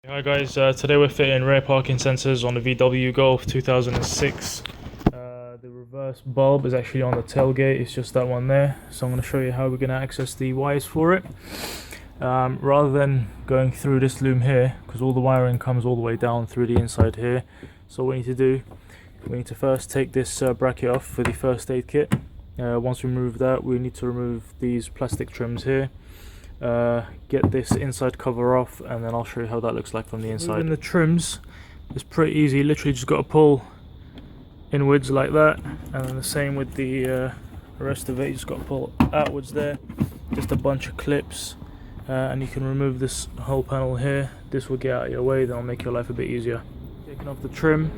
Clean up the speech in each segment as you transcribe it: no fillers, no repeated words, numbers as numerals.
Hi guys, today we're fitting rear parking sensors on the VW Golf 2006. The reverse bulb is actually on the tailgate, it's just that one there. So I'm going to show you how we're going to access the wires for it. Rather than going through this loom here, because all the wiring comes all the way down through the inside here. So what we need to do, we need to first take this bracket off for the first aid kit. Once we remove that, we need to remove these plastic trims here. Get this inside cover off, and then I'll show you how that looks like from the inside. Moving the trims is pretty easy, literally just got to pull inwards like that, and then the same with the rest of it, you just got to pull outwards there. Just a bunch of clips, and you can remove this whole panel here. This will get out of your way, then it'll make your life a bit easier. Taking off the trim,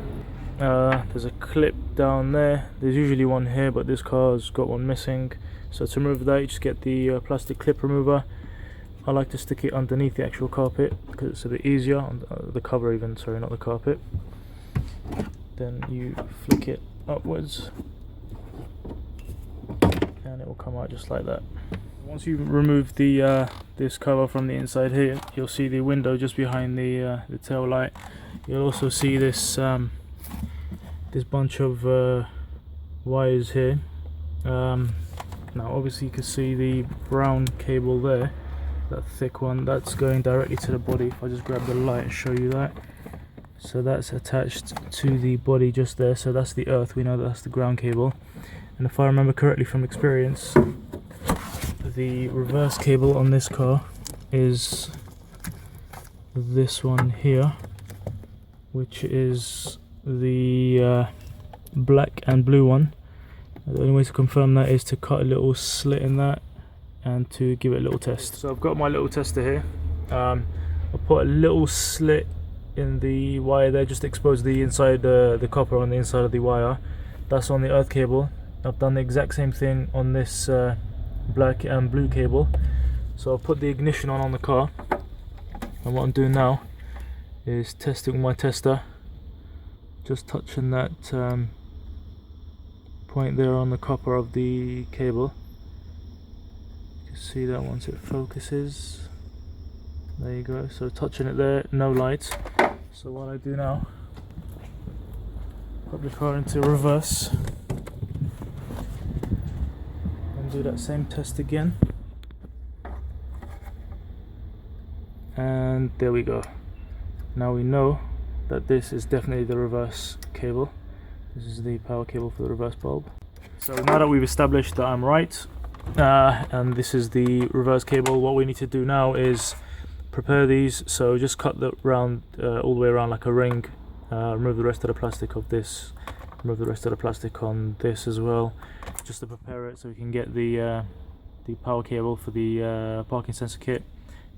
there's a clip down there. There's usually one here, but this car's got one missing. So to remove that, you just get the plastic clip remover. I like to stick it underneath the actual carpet because it's a bit easier on the cover, even, sorry, not the carpet. Then you flick it upwards and it will come out just like that. Once you remove the this cover from the inside here, you'll see the window just behind the tail light. You'll also see this this bunch of wires here. Now obviously you can see the brown cable there, that thick one, that's going directly to the body. If I just grab the light and show you that, so that's attached to the body just there. So that's the earth, we know that's the ground cable. And if I remember correctly from experience, the reverse cable on this car is this one here, which is the black and blue one. The only way to confirm that is to cut a little slit in that and to give it a little test. So I've got my little tester here. I'll put a little slit in the wire there, just to expose the inside, the copper on the inside of the wire. That's on the earth cable. I've done the exact same thing on this black and blue cable. So I'll put the ignition on the car, and what I'm doing now is testing with my tester, just touching that point there on the copper of the cable. You can see that once it focuses, there you go. So touching it there, no light. So what I do now, put the car into reverse and do that same test again, and there we go. Now we know that this is definitely the reverse cable. This is the power cable for the reverse bulb. So now that we've established that I'm right, and this is the reverse cable, what we need to do now is prepare these. So just cut the round all the way around like a ring, remove the rest of the plastic of this, remove the rest of the plastic on this as well, just to prepare it so we can get the power cable for the parking sensor kit,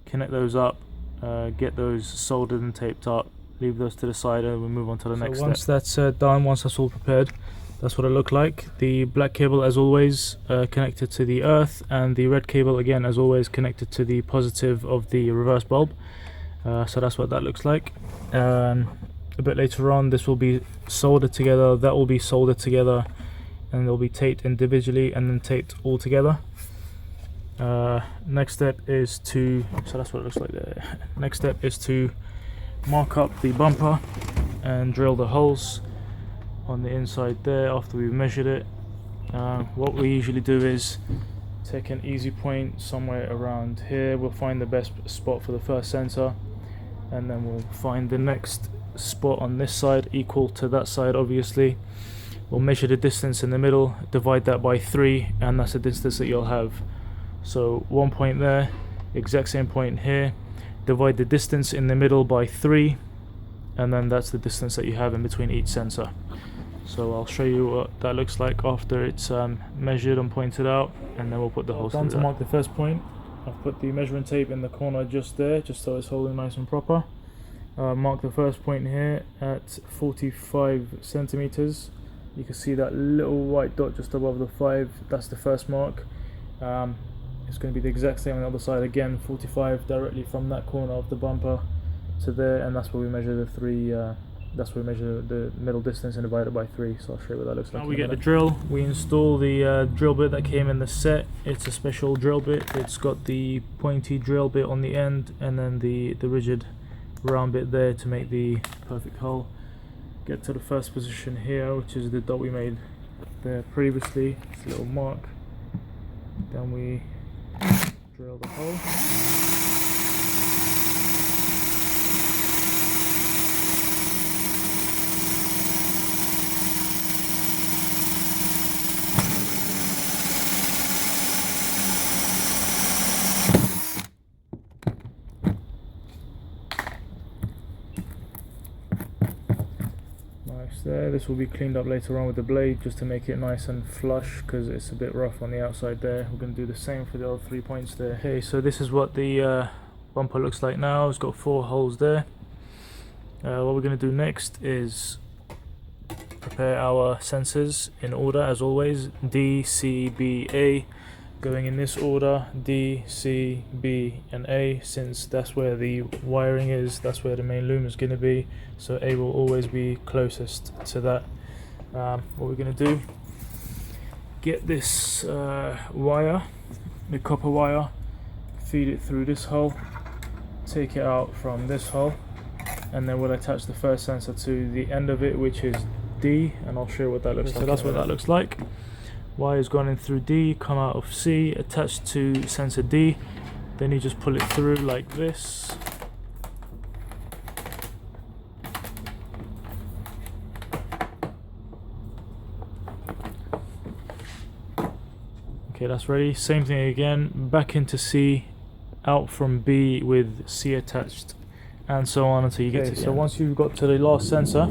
connect those up, get those soldered and taped up, leave those to the side, and we'll move on to the next step. Once that's done, once that's all prepared, that's what it looked like. The black cable, as always, connected to the earth, and the red cable, again, as always, connected to the positive of the reverse bulb. So that's what that looks like. A bit later on, this will be soldered together, that will be soldered together, and they'll be taped individually and then taped all together. Next step is to, so that's what it looks like there. Next step is to mark up the bumper and drill the holes on the inside there after we've measured it. What we usually do is take an easy point somewhere around here. We'll find the best spot for the first sensor, and then we'll find the next spot on this side equal to that side. Obviously we'll measure the distance in the middle, divide that by 3, and that's the distance that you'll have. So one point there, exact same point here, divide the distance in the middle by 3, and then that's the distance that you have in between each sensor. So I'll show you what that looks like after it's measured and pointed out, and then we'll put the holes through that. To mark the first point, I've put the measuring tape in the corner just there, just so it's holding nice and proper. Mark the first point here at 45 centimeters. You can see that little white dot just above the 5, that's the first mark. It's going to be the exact same on the other side, again 45 directly from that corner of the bumper to there, and that's where we measure the 3, that's where we measure the middle distance and divide it by 3. So I'll show you what that looks like. Now we get the drill, we install the drill bit that came in the set. It's a special drill bit, it's got the pointy drill bit on the end, and then the rigid round bit there to make the perfect hole. Get to the first position here, which is the dot we made there previously. It's a little mark. Then we drill the hole. There, this will be cleaned up later on with the blade just to make it nice and flush because it's a bit rough on the outside there. We're going to do the same for the other 3 points there. Okay, so this is what the bumper looks like now. It's got 4 holes there. What we're going to do next is prepare our sensors in order as always. D, C, B, A, going in this order: D, C, B and A, since that's where the wiring is, that's where the main loom is going to be, so A will always be closest to that. What we're going to do, get this wire, the copper wire, feed it through this hole, take it out from this hole, and then we'll attach the first sensor to the end of it, which is D, and I'll show you what that looks like. So that's what that looks like. Wire's gone in through D, come out of C, attached to sensor D, then you just pull it through like this. Okay, that's ready. Same thing again, back into C, out from B with C attached, and so on until you get to the end. Once you've got to the last sensor,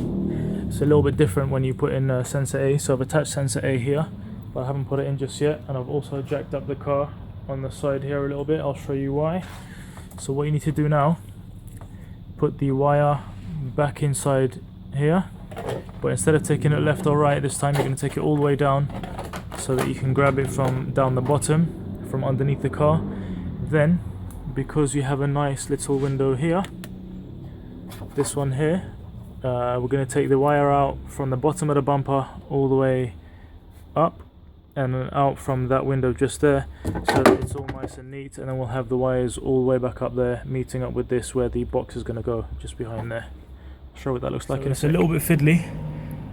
it's a little bit different when you put in sensor A. So I've attached sensor A here, but I haven't put it in just yet, and I've also jacked up the car on the side here a little bit. I'll show you why. So what you need to do now, put the wire back inside here, but instead of taking it left or right this time, you're going to take it all the way down so that you can grab it from down the bottom, from underneath the car. Then, because you have a nice little window here, this one here, we're going to take the wire out from the bottom of the bumper all the way up, and then out from that window just there, so that it's all nice and neat, and then we'll have the wires all the way back up there meeting up with this where the box is going to go, just behind there. I'll show what that looks like. So it's a little bit fiddly,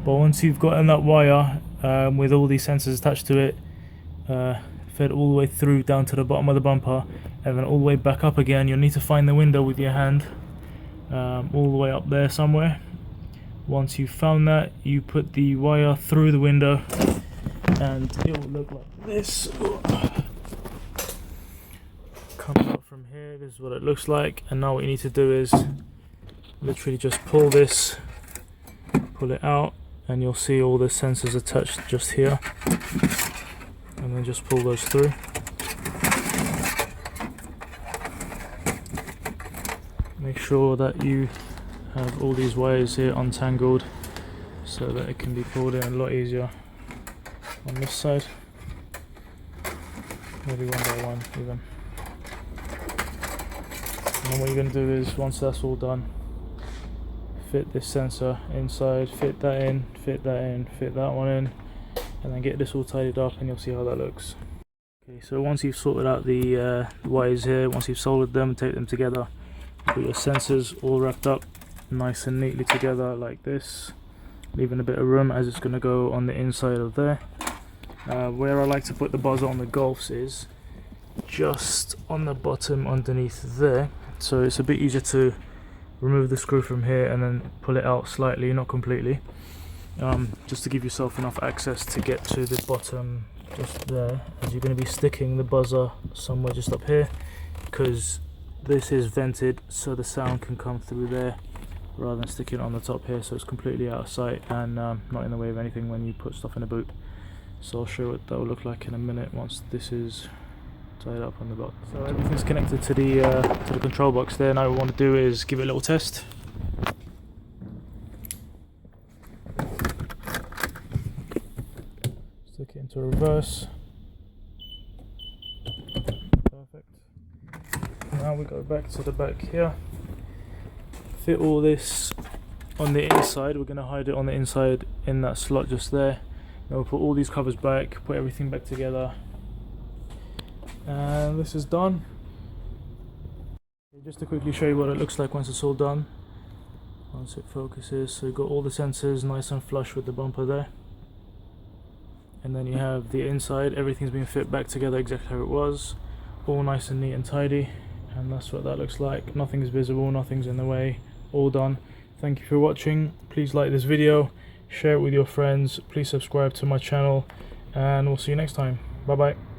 but once you've gotten that wire with all these sensors attached to it, fed all the way through down to the bottom of the bumper and then all the way back up again, you'll need to find the window with your hand, all the way up there somewhere. Once you've found that, you put the wire through the window and it will look like this. Coming out from here, this is what it looks like. And now what you need to do is literally just pull this, pull it out, and you'll see all the sensors attached just here, and then just pull those through. Make sure that you have all these wires here untangled so that it can be pulled in a lot easier on this side, maybe one by one even. And then what you're going to do is, once that's all done, fit this sensor inside, fit that in, fit that in, fit that one in, and then get this all tidied up, and you'll see how that looks. Okay, so once you've sorted out the wires here, once you've soldered them and taped them together, you put your sensors all wrapped up nice and neatly together like this, leaving a bit of room as it's going to go on the inside of there. Where I like to put the buzzer on the Golfs is just on the bottom underneath there, so it's a bit easier to remove the screw from here and then pull it out slightly, not completely, just to give yourself enough access to get to the bottom just there, as you're going to be sticking the buzzer somewhere just up here, because this is vented so the sound can come through there rather than sticking it on the top here, so it's completely out of sight and not in the way of anything when you put stuff in a boot. So I'll show you what that will look like in a minute once this is tied up on the box. So everything's connected to the control box there. Now what we want to do is give it a little test. Stick it into reverse. Perfect. Now we go back to the back here. Fit all this on the inside. We're going to hide it on the inside in that slot just there. Then we'll put all these covers back, put everything back together, and this is done. Just to quickly show you what it looks like once it's all done. Once it focuses, so you've got all the sensors nice and flush with the bumper there. And then you have the inside, everything's been fit back together exactly how it was. All nice and neat and tidy. And that's what that looks like. Nothing's visible, nothing's in the way, all done. Thank you for watching. Please like this video, share it with your friends, please subscribe to my channel, and we'll see you next time. Bye bye.